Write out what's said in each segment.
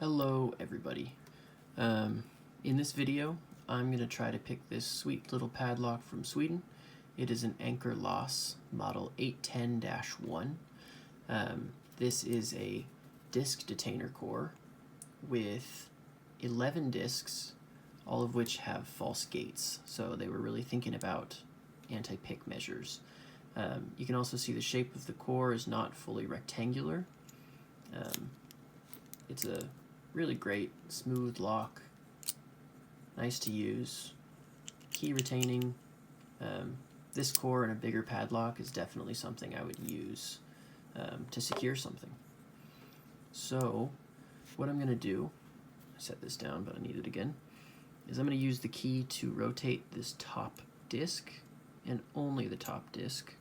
Hello everybody. In this video I'm going to try to pick this sweet little padlock from Sweden. It is an Anchor Lås model 810-1. This is a disc detainer core with 11 discs, all of which have false gates, so they were really thinking about anti-pick measures. You can also see the shape of the core is not fully rectangular. It's a really great smooth lock, nice to use, key retaining. This core and a bigger padlock is definitely something I would use to secure something. So what I'm going to do, I set this down but I need it again, is I'm going to use the key to rotate this top disc and only the top disc.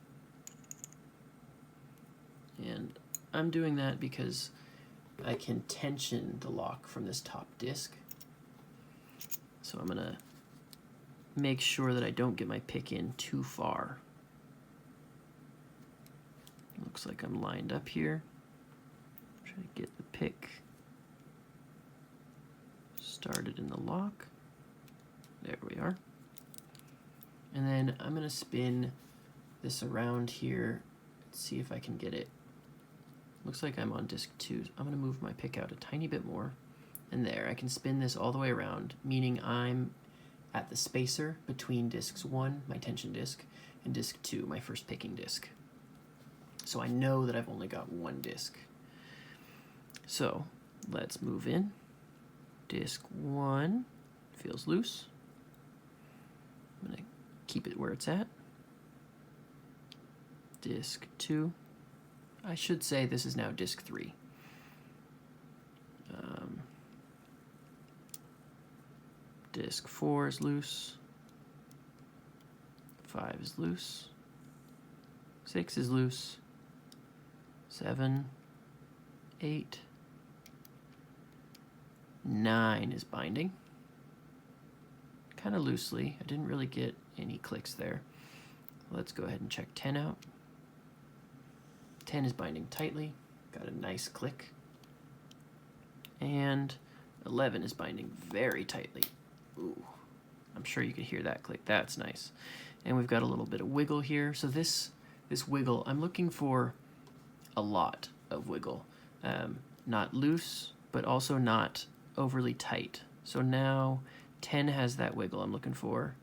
And I'm doing that because I can tension the lock from this top disc. So I'm gonna make sure that I don't get my pick in too far. Looks like I'm lined up here. Try to get the pick started in the lock. There we are. And then I'm gonna spin this around here. Let's see if I can get it. Looks like I'm on disc 2. I'm going to move my pick out a tiny bit more. And there, I can spin this all the way around, meaning I'm at the spacer between discs 1, my tension disc, and disc 2, my first picking disc. So I know that I've only got one disc. So let's move in. Disc 1 feels loose. I'm going to keep it where it's at. Disc 2. I should say this is now disc 3. Disc 4 is loose. 5 is loose. 6 is loose. 7, 8, 9 is binding. Kind of loosely. I didn't really get any clicks there. Let's go ahead and check 10 out. 10 is binding tightly, got a nice click. And 11 is binding very tightly. Ooh, I'm sure you could hear that click. That's nice. And we've got a little bit of wiggle here. So this wiggle, I'm looking for a lot of wiggle. Not loose, but also not overly tight. So now 10 has that wiggle I'm looking for.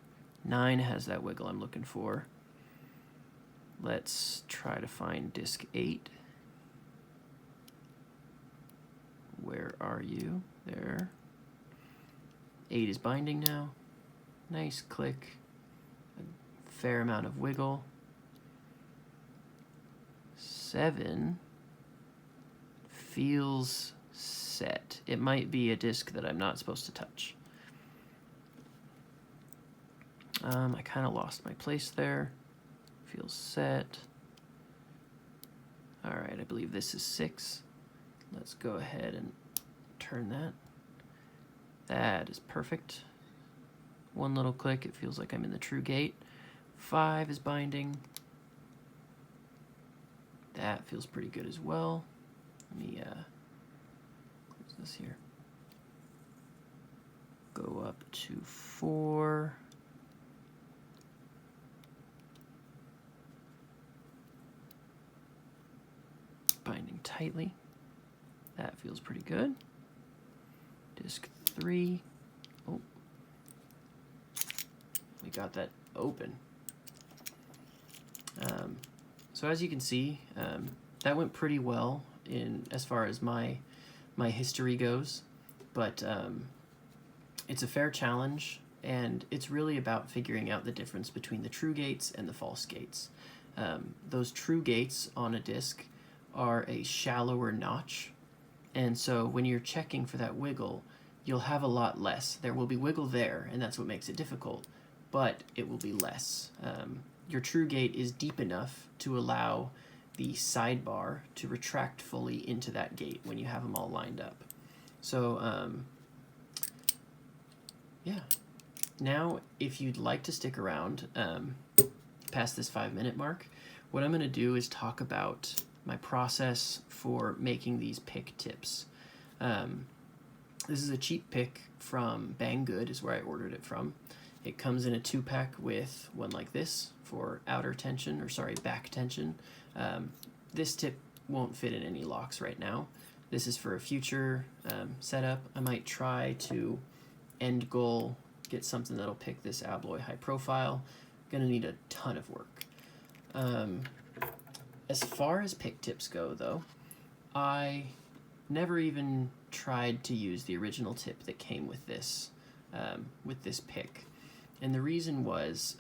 9 has that wiggle I'm looking for. Let's try to find disc 8. Where are you? There. 8 is binding now. Nice click. A fair amount of wiggle. 7 feels set. It might be a disc that I'm not supposed to touch. I kind of lost my place there. Feels set. All right, I believe this is 6. Let's go ahead and turn that. That is perfect. One little click, it feels like I'm in the true gate. 5 is binding. That feels pretty good as well. Let me close this here. Go up to 4. Binding tightly. That feels pretty good. Disc 3. Oh, we got that open. So as you can see, that went pretty well in as far as my history goes, but it's a fair challenge, and it's really about figuring out the difference between the true gates and the false gates. Those true gates on a disc are a shallower notch, and so when you're checking for that wiggle, you'll have a lot less. There will be wiggle there, and that's what makes it difficult, but it will be less. Your true gate is deep enough to allow the sidebar to retract fully into that gate when you have them all lined up. So yeah, now if you'd like to stick around past this 5-minute mark, what I'm going to do is talk about my process for making these pick tips. This is a cheap pick from Banggood is where I ordered it from. It comes in a 2-pack with one like this for outer tension, or sorry, back tension. This tip won't fit in any locks right now. This is for a future setup. I might try to end goal get something that'll pick this alloy high profile. Gonna need a ton of work. As far as pick tips go though, I never even tried to use the original tip that came with this pick. And the reason was,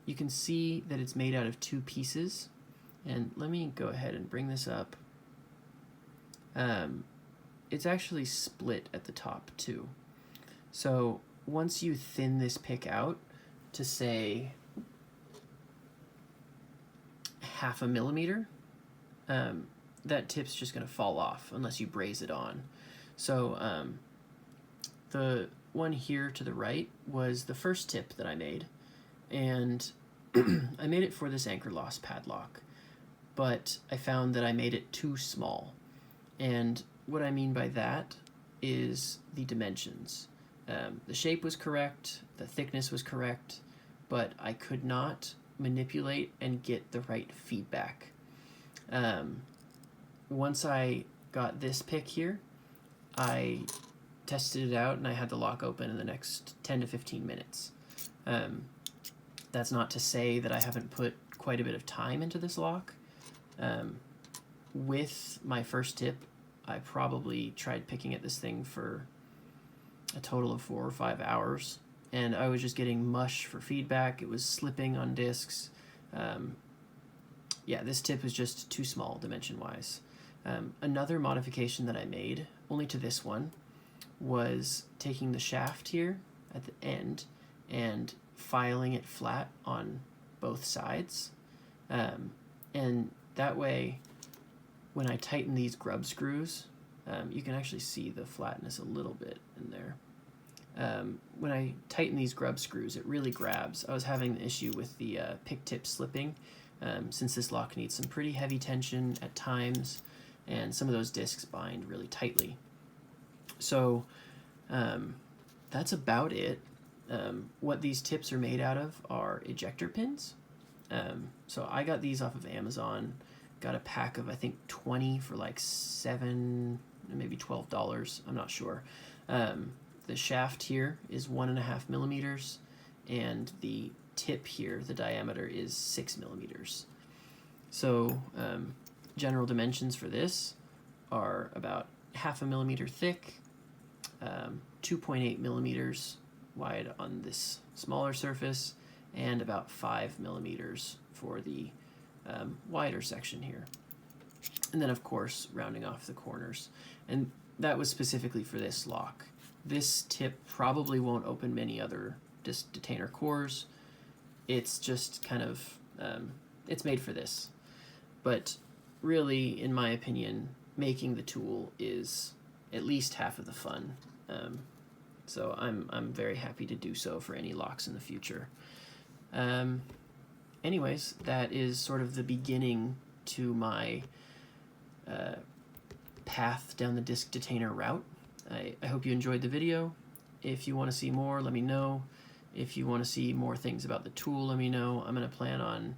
you can see that it's made out of 2 pieces. And let me go ahead and bring this up. It's actually split at the top too. So once you thin this pick out to say 0.5 millimeter, that tip's just going to fall off unless you braze it on. So the one here to the right was the first tip that I made, and I made it for this Anchor Lås padlock, but I found that I made it too small. And what I mean by that is the dimensions. The shape was correct, the thickness was correct, but I could not manipulate and get the right feedback. Once I got this pick here, I tested it out and I had the lock open in the next 10 to 15 minutes. That's not to say that I haven't put quite a bit of time into this lock. With my first tip, I probably tried picking at this thing for a total of 4 or 5 hours, and I was just getting mush for feedback. It was slipping on discs. Yeah, this tip was just too small dimension-wise. Another modification that I made, only to this one, was taking the shaft here at the end and filing it flat on both sides. And that way, when I tighten these grub screws, you can actually see the flatness a little bit in there. When I tighten these grub screws, it really grabs. I was having the issue with the pick tip slipping, since this lock needs some pretty heavy tension at times, and some of those discs bind really tightly. So that's about it. What these tips are made out of are ejector pins. So I got these off of Amazon. Got a pack of, I think, 20 for like $7, maybe $12. I'm not sure. The shaft here is 1.5 millimeters, and the tip here, the diameter, is 6 millimeters. So general dimensions for this are about 0.5 millimeter thick, 2.8 millimeters wide on this smaller surface, and about 5 millimeters for the wider section here. And then, of course, rounding off the corners. And that was specifically for this lock. This tip probably won't open many other disc detainer cores. It's just kind of, it's made for this. But really, in my opinion, making the tool is at least half of the fun. So I'm very happy to do so for any locks in the future. Anyways, that is sort of the beginning to my path down the disc detainer route. I hope you enjoyed the video. If you want to see more, let me know. If you want to see more things about the tool, let me know. I'm going to plan on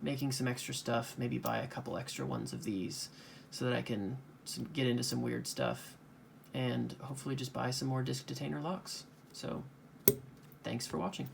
making some extra stuff, maybe buy a couple extra ones of these so that I can get into some weird stuff, and hopefully just buy some more disc detainer locks. So, thanks for watching.